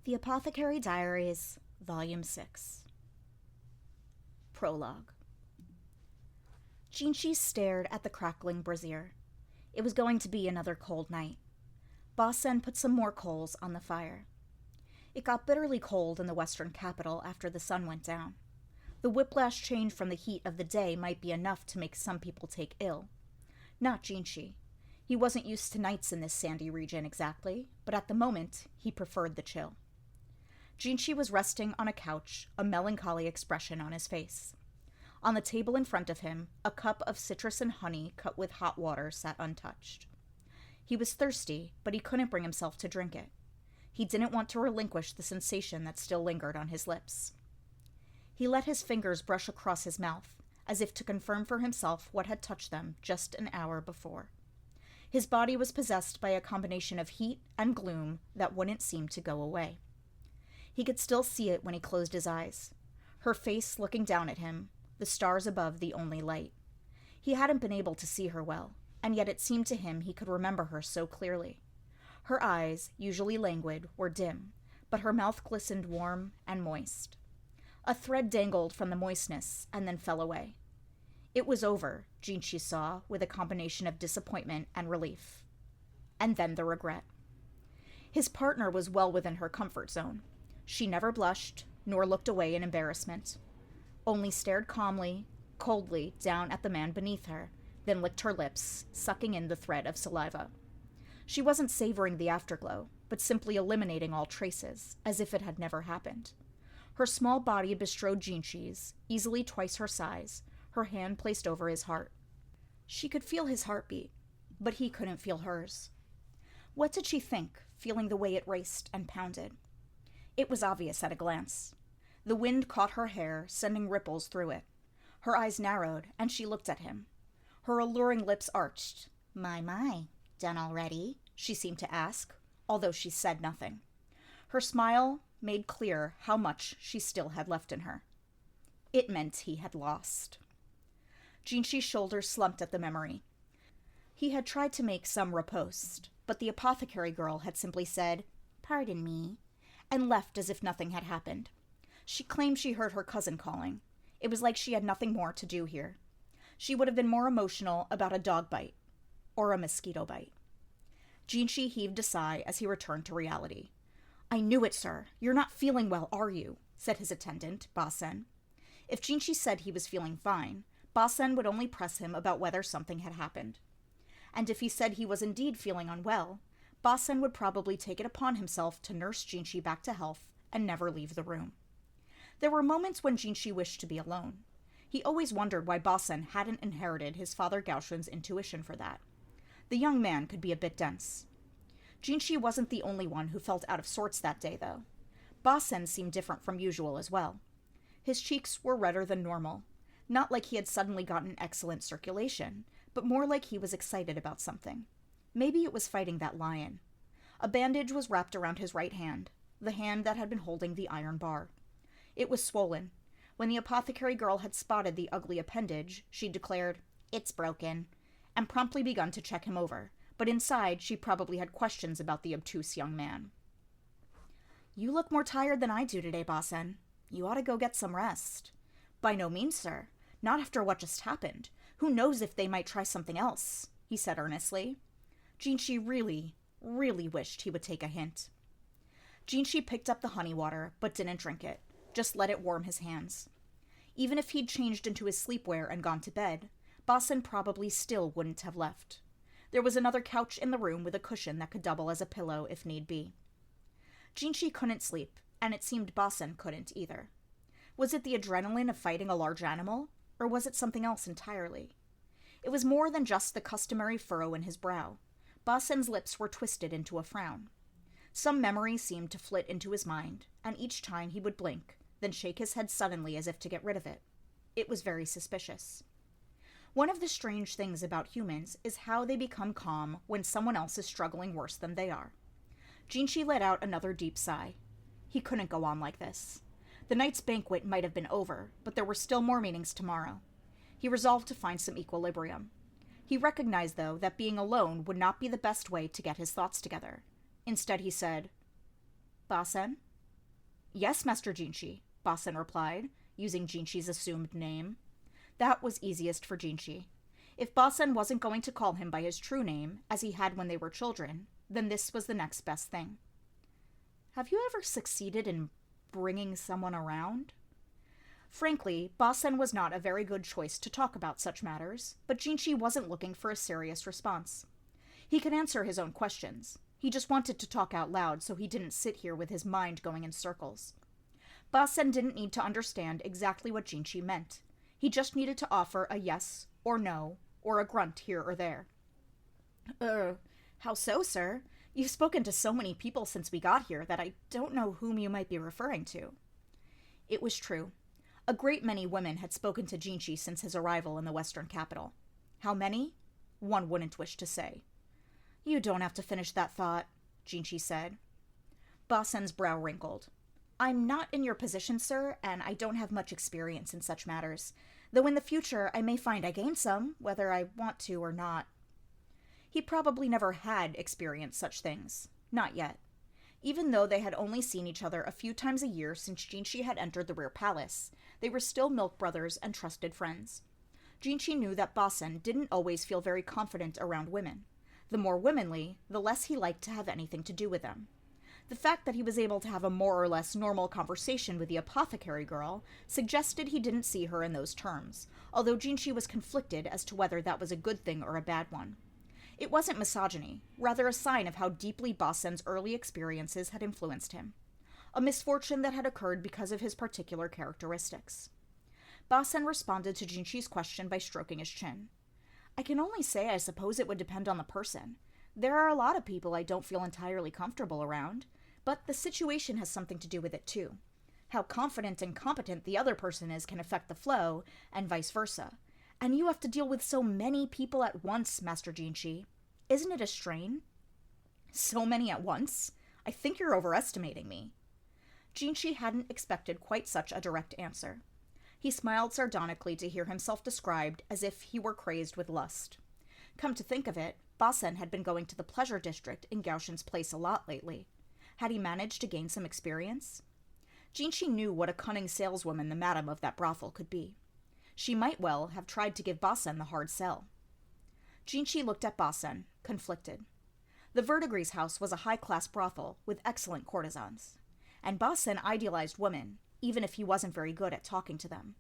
The Apothecary Diaries, Volume 6. Prologue. Jinshi stared at the crackling brazier. It was going to be another cold night. Ba-sen put some more coals on the fire. It got bitterly cold in the western capital after the sun went down. The whiplash change from the heat of the day might be enough to make some people take ill. Not Jinshi. He wasn't used to nights in this sandy region exactly, but at the moment, he preferred the chill. Jinshi was resting on a couch, a melancholy expression on his face. On the table in front of him, a cup of citrus and honey cut with hot water sat untouched. He was thirsty, but he couldn't bring himself to drink it. He didn't want to relinquish the sensation that still lingered on his lips. He let his fingers brush across his mouth, as if to confirm for himself what had touched them just an hour before. His body was possessed by a combination of heat and gloom that wouldn't seem to go away. He could still see it when he closed his eyes. Her face looking down at him, the stars above the only light. He hadn't been able to see her well, and yet it seemed to him he could remember her so clearly. Her eyes, usually languid, were dim, but her mouth glistened warm and moist. A thread dangled from the moistness and then fell away. It was over, Jinshi saw, with a combination of disappointment and relief. And then the regret. His partner was well within her comfort zone. She never blushed, nor looked away in embarrassment, only stared calmly, coldly down at the man beneath her, then licked her lips, sucking in the thread of saliva. She wasn't savoring the afterglow, but simply eliminating all traces, as if it had never happened. Her small body bestrode Jinshi's, easily twice her size, her hand placed over his heart. She could feel his heartbeat, but he couldn't feel hers. What did she think, feeling the way it raced and pounded? It was obvious at a glance. The wind caught her hair, sending ripples through it. Her eyes narrowed, and she looked at him. Her alluring lips arched. My, done already?" she seemed to ask, although she said nothing. Her smile made clear how much she still had left in her. It meant he had lost. Jinshi's shoulders slumped at the memory. He had tried to make some riposte, but the apothecary girl had simply said, "Pardon me," and left as if nothing had happened. She claimed she heard her cousin calling. It was like she had nothing more to do here. She would have been more emotional about a dog bite or a mosquito bite. Jinshi heaved a sigh as he returned to reality. "I knew it, sir. You're not feeling well, are you?" said his attendant, Ba-sen. If Jinshi said he was feeling fine, Ba-sen would only press him about whether something had happened. And if he said he was indeed feeling unwell, Ba-sen would probably take it upon himself to nurse Jinshi back to health and never leave the room. There were moments when Jinshi wished to be alone. He always wondered why Ba-sen hadn't inherited his father Gaoshun's intuition for that. The young man could be a bit dense. Jinshi wasn't the only one who felt out of sorts that day, though. Ba-sen seemed different from usual as well. His cheeks were redder than normal, not like he had suddenly gotten excellent circulation, but more like he was excited about something. Maybe it was fighting that lion. A bandage was wrapped around his right hand, the hand that had been holding the iron bar. It was swollen. When the apothecary girl had spotted the ugly appendage, she declared, "It's broken," and promptly begun to check him over, but inside she probably had questions about the obtuse young man. "You look more tired than I do today, Ba-sen. You ought to go get some rest." "By no means, sir. Not after what just happened. Who knows if they might try something else," he said earnestly. Jinshi really, really wished he would take a hint. Jinshi picked up the honey water, but didn't drink it, just let it warm his hands. Even if he'd changed into his sleepwear and gone to bed, Ba-sen probably still wouldn't have left. There was another couch in the room with a cushion that could double as a pillow if need be. Jinshi couldn't sleep, and it seemed Ba-sen couldn't either. Was it the adrenaline of fighting a large animal, or was it something else entirely? It was more than just the customary furrow in his brow. Ba-sen's lips were twisted into a frown. Some memory seemed to flit into his mind, and each time he would blink, then shake his head suddenly as if to get rid of it. It was very suspicious. One of the strange things about humans is how they become calm when someone else is struggling worse than they are. Jinshi let out another deep sigh. He couldn't go on like this. The night's banquet might have been over, but there were still more meetings tomorrow. He resolved to find some equilibrium. He recognized, though, that being alone would not be the best way to get his thoughts together. Instead, he said, "Ba-sen, Yes, Master Jinchi, Basen replied, using Jinchi's assumed name. That was easiest for Jinchi. If Basen wasn't going to call him by his true name, as he had when they were children, then this was the next best thing. Have you ever succeeded in bringing someone around? Frankly, Basen was not a very good choice to talk about such matters, but Jinchi wasn't looking for a serious response. He could answer his own questions. He just wanted to talk out loud so he didn't sit here with his mind going in circles. Basen didn't need to understand exactly what Jinchi meant. He just needed to offer a yes or no, or a grunt here or there. How so, sir? You've spoken to so many people since we got here that I don't know whom you might be referring to. It was true. A great many women had spoken to Jinchi since his arrival in the western capital. How many? One wouldn't wish to say. You don't have to finish that thought, Jinchi said. Basen's brow wrinkled. I'm not in your position, sir, and I don't have much experience in such matters, though in the future I may find I gain some, whether I want to or not. He probably never had experienced such things. Not yet. Even though they had only seen each other a few times a year since Jinchi had entered the rear palace, they were still milk brothers and trusted friends. Jinchi knew that Basen didn't always feel very confident around women. The more womanly, the less he liked to have anything to do with them. The fact that he was able to have a more or less normal conversation with the apothecary girl suggested he didn't see her in those terms, although Jinchi was conflicted as to whether that was a good thing or a bad one. It wasn't misogyny, rather a sign of how deeply Basen's early experiences had influenced him. A misfortune that had occurred because of his particular characteristics. Basen responded to Jinchi's question by stroking his chin. I can only say I suppose it would depend on the person. There are a lot of people I don't feel entirely comfortable around, but the situation has something to do with it too. How confident and competent the other person is can affect the flow, and vice versa. And you have to deal with so many people at once, Master Jinchi. Isn't it a strain? So many at once? I think you're overestimating me. Jinchi hadn't expected quite such a direct answer. He smiled sardonically to hear himself described as if he were crazed with lust. Come to think of it, Basen had been going to the pleasure district in Gaoshin's place a lot lately. Had he managed to gain some experience? Jinchi knew what a cunning saleswoman the madam of that brothel could be. She might well have tried to give Basen the hard sell. Jinchi looked at Basen, conflicted. The Verdigris house was a high-class brothel with excellent courtesans, and Basen idealized women, even if he wasn't very good at talking to them.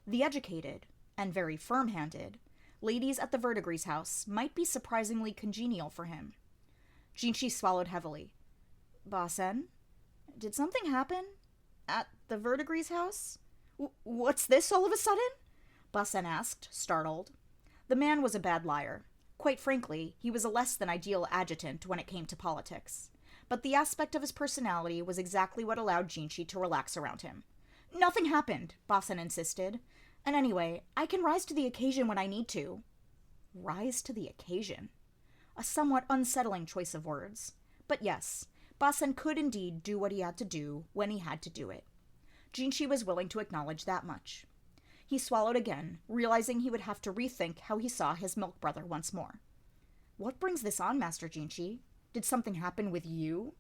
The educated, and very firm-handed, ladies at the Verdigris house might be surprisingly congenial for him. Jinchi swallowed heavily. Basen? Did something happen? At the Verdigris house? What's this all of a sudden? Basen asked, startled. The man was a bad liar. Quite frankly, he was a less than ideal adjutant when it came to politics. But the aspect of his personality was exactly what allowed Jinchi to relax around him. Nothing happened, Basen insisted. And anyway, I can rise to the occasion when I need to. Rise to the occasion? A somewhat unsettling choice of words. But yes, Basen could indeed do what he had to do when he had to do it. Jinchi was willing to acknowledge that much. He swallowed again, realizing he would have to rethink how he saw his milk brother once more. What brings this on, Master Jinchi? Did something happen with you?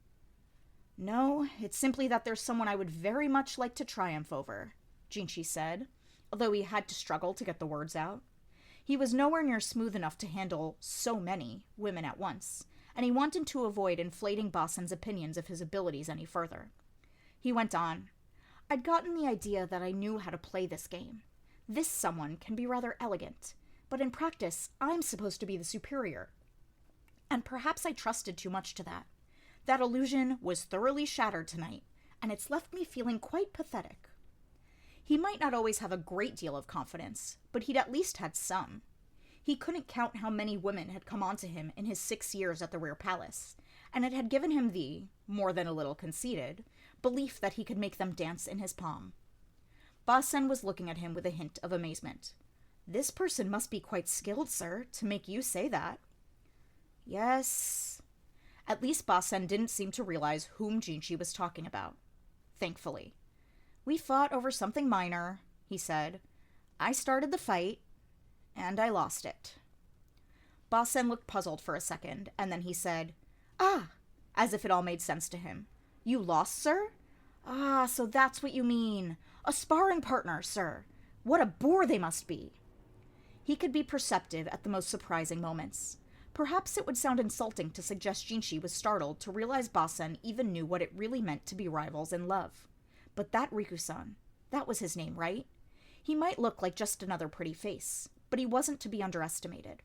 No, it's simply that there's someone I would very much like to triumph over, Jinchi said, although he had to struggle to get the words out. He was nowhere near smooth enough to handle so many women at once, and he wanted to avoid inflating Basen's opinions of his abilities any further. He went on. I'd gotten the idea that I knew how to play this game. This someone can be rather elegant, but in practice, I'm supposed to be the superior. And perhaps I trusted too much to that. That illusion was thoroughly shattered tonight, and it's left me feeling quite pathetic. He might not always have a great deal of confidence, but he'd at least had some. He couldn't count how many women had come onto him in his 6 years at the rear palace, and it had given him the, more than a little conceited, belief that he could make them dance in his palm. Basen was looking at him with a hint of amazement. This person must be quite skilled, sir, to make you say that. Yes. At least Basen didn't seem to realize whom Jinchi was talking about. Thankfully. We fought over something minor, he said. I started the fight, and I lost it. Basen looked puzzled for a second, and then he said, Ah, as if it all made sense to him. You lost, sir? Ah, so that's what you mean. A sparring partner, sir. What a bore they must be. He could be perceptive at the most surprising moments. Perhaps it would sound insulting to suggest Jinshi was startled to realize Basen even knew what it really meant to be rivals in love. But that Riku-san, that was his name, right? He might look like just another pretty face, but he wasn't to be underestimated.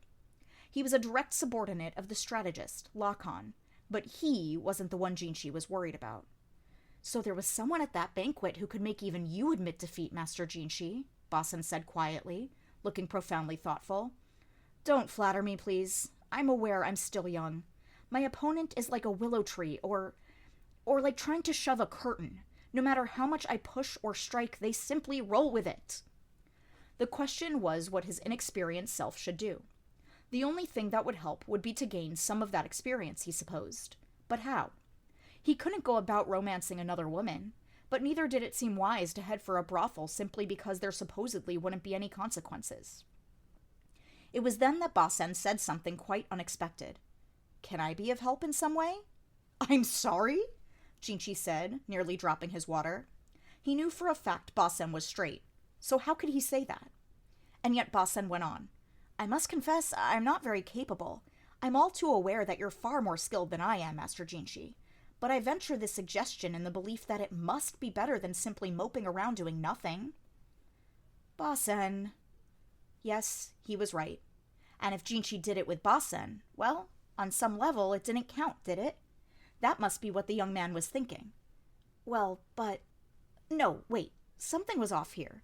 He was a direct subordinate of the strategist, Lakan, but he wasn't the one Jinshi was worried about. So there was someone at that banquet who could make even you admit defeat, Master Jinshi, Basen said quietly, looking profoundly thoughtful. Don't flatter me, please. I'm aware I'm still young. My opponent is like a willow tree, or like trying to shove a curtain. No matter how much I push or strike, they simply roll with it. The question was what his inexperienced self should do. The only thing that would help would be to gain some of that experience, he supposed. But how? He couldn't go about romancing another woman, but neither did it seem wise to head for a brothel simply because there supposedly wouldn't be any consequences. It was then that Basen said something quite unexpected. Can I be of help in some way? I'm sorry? Jinshi said, nearly dropping his water. He knew for a fact Basen was straight, so how could he say that? And yet Basen went on. I must confess, I'm not very capable. I'm all too aware that you're far more skilled than I am, Master Jinshi. But I venture this suggestion in the belief that it must be better than simply moping around doing nothing. Basen. Yes, he was right. And if Jinshi did it with Basen, well, on some level it didn't count, did it? That must be what the young man was thinking. Well, but... No, wait. Something was off here.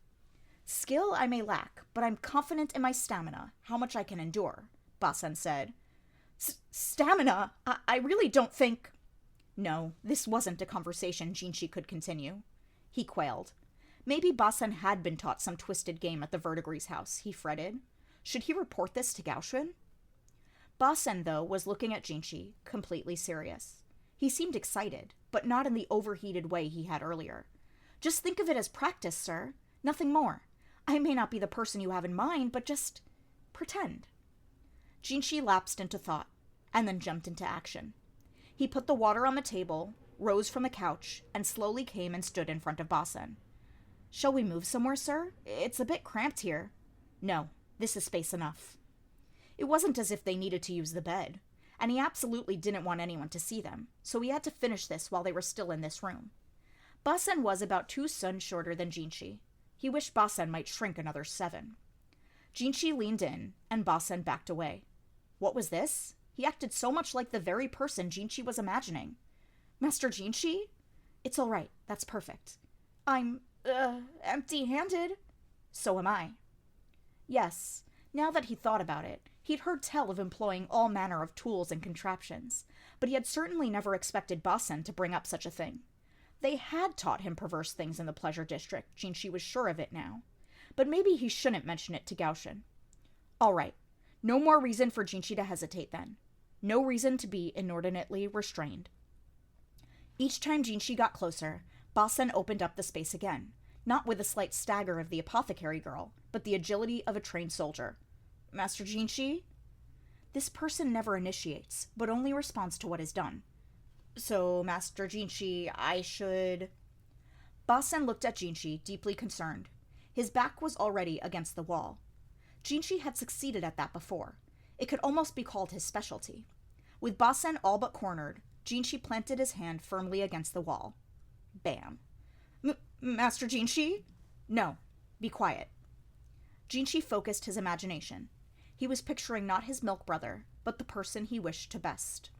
Skill I may lack, but I'm confident in my stamina, how much I can endure, Basen said. Stamina? I really don't think... No, this wasn't a conversation Jinshi could continue. He quailed. Maybe Basen had been taught some twisted game at the Verdigris house, he fretted. Should he report this to Gaoshin? Basen, though, was looking at Jinshi, completely serious. He seemed excited, but not in the overheated way he had earlier. Just think of it as practice, sir. Nothing more. I may not be the person you have in mind, but just pretend. Jinshi lapsed into thought, and then jumped into action. He put the water on the table, rose from the couch, and slowly came and stood in front of Basen. Shall we move somewhere, sir? It's a bit cramped here. No, this is space enough. It wasn't as if they needed to use the bed, and he absolutely didn't want anyone to see them, so he had to finish this while they were still in this room. Basen was about 2 suns shorter than Jinshi. He wished Basen might shrink another 7. Jinshi leaned in, and Basen backed away. What was this? He acted so much like the very person Jinshi was imagining. Master Jinshi? It's all right. That's perfect. I'm, empty-handed. So am I. Yes. Now that he thought about it, he'd heard tell of employing all manner of tools and contraptions, but he had certainly never expected Basen to bring up such a thing. They had taught him perverse things in the Pleasure District, Jinshi was sure of it now. But maybe he shouldn't mention it to Gaoshin. All right. No more reason for Jinshi to hesitate then. No reason to be inordinately restrained. Each time Jinshi got closer, Basen opened up the space again, not with a slight stagger of the apothecary girl, but the agility of a trained soldier. Master Jinshi? This person never initiates, but only responds to what is done. So, Master Jinshi, I should... Basen looked at Jinshi, deeply concerned. His back was already against the wall. Jinshi had succeeded at that before. It could almost be called his specialty. With Basen all but cornered, Jinshi planted his hand firmly against the wall. Bam. Master Jinshi? No. Be quiet. Jinshi focused his imagination. He was picturing not his milk brother, but the person he wished to best.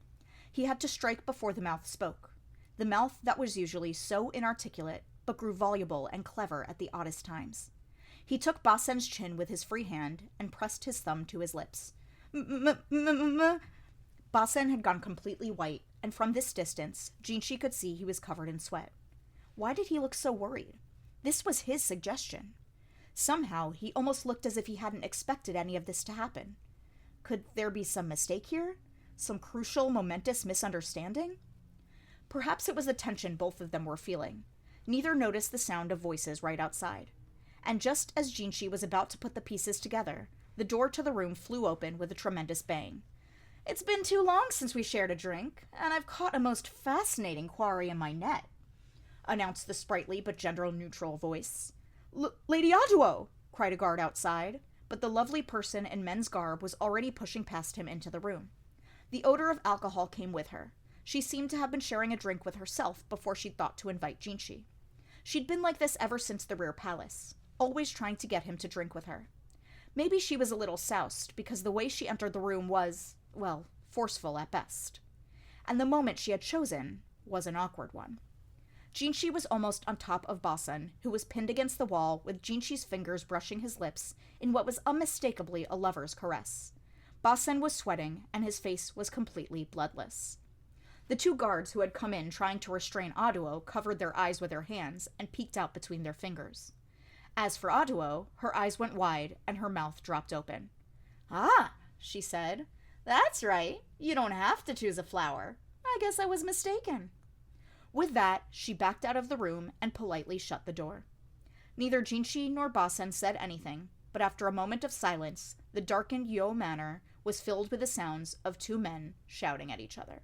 He had to strike before the mouth spoke. The mouth that was usually so inarticulate, but grew voluble and clever at the oddest times. He took Basen's chin with his free hand and pressed his thumb to his lips. Basen had gone completely white, and from this distance, Jinshi could see he was covered in sweat. Why did he look so worried? This was his suggestion. Somehow, he almost looked as if he hadn't expected any of this to happen. Could there be some mistake here? Some crucial, momentous misunderstanding? Perhaps it was the tension both of them were feeling. Neither noticed the sound of voices right outside. And just as Jinshi was about to put the pieces together, the door to the room flew open with a tremendous bang. It's been too long since we shared a drink, and I've caught a most fascinating quarry in my net. announced the sprightly but gender-neutral voice. Lady Aduo! Cried a guard outside, but the lovely person in men's garb was already pushing past him into the room. The odor of alcohol came with her. She seemed to have been sharing a drink with herself before she'd thought to invite Jinshi. She'd been like this ever since the rear palace, always trying to get him to drink with her. Maybe she was a little soused, because the way she entered the room was, well, forceful at best. And the moment she had chosen was an awkward one. Jinshi was almost on top of Basen, who was pinned against the wall with Jinshi's fingers brushing his lips in what was unmistakably a lover's caress. Basen was sweating, and his face was completely bloodless. The two guards who had come in trying to restrain Aduo covered their eyes with their hands and peeked out between their fingers. As for Aduo, her eyes went wide and her mouth dropped open. "Ah," she said. "That's right. You don't have to choose a flower. I guess I was mistaken." With that, she backed out of the room and politely shut the door. Neither Jinshi nor Basen said anything, but after a moment of silence, the darkened Yo Manor was filled with the sounds of two men shouting at each other.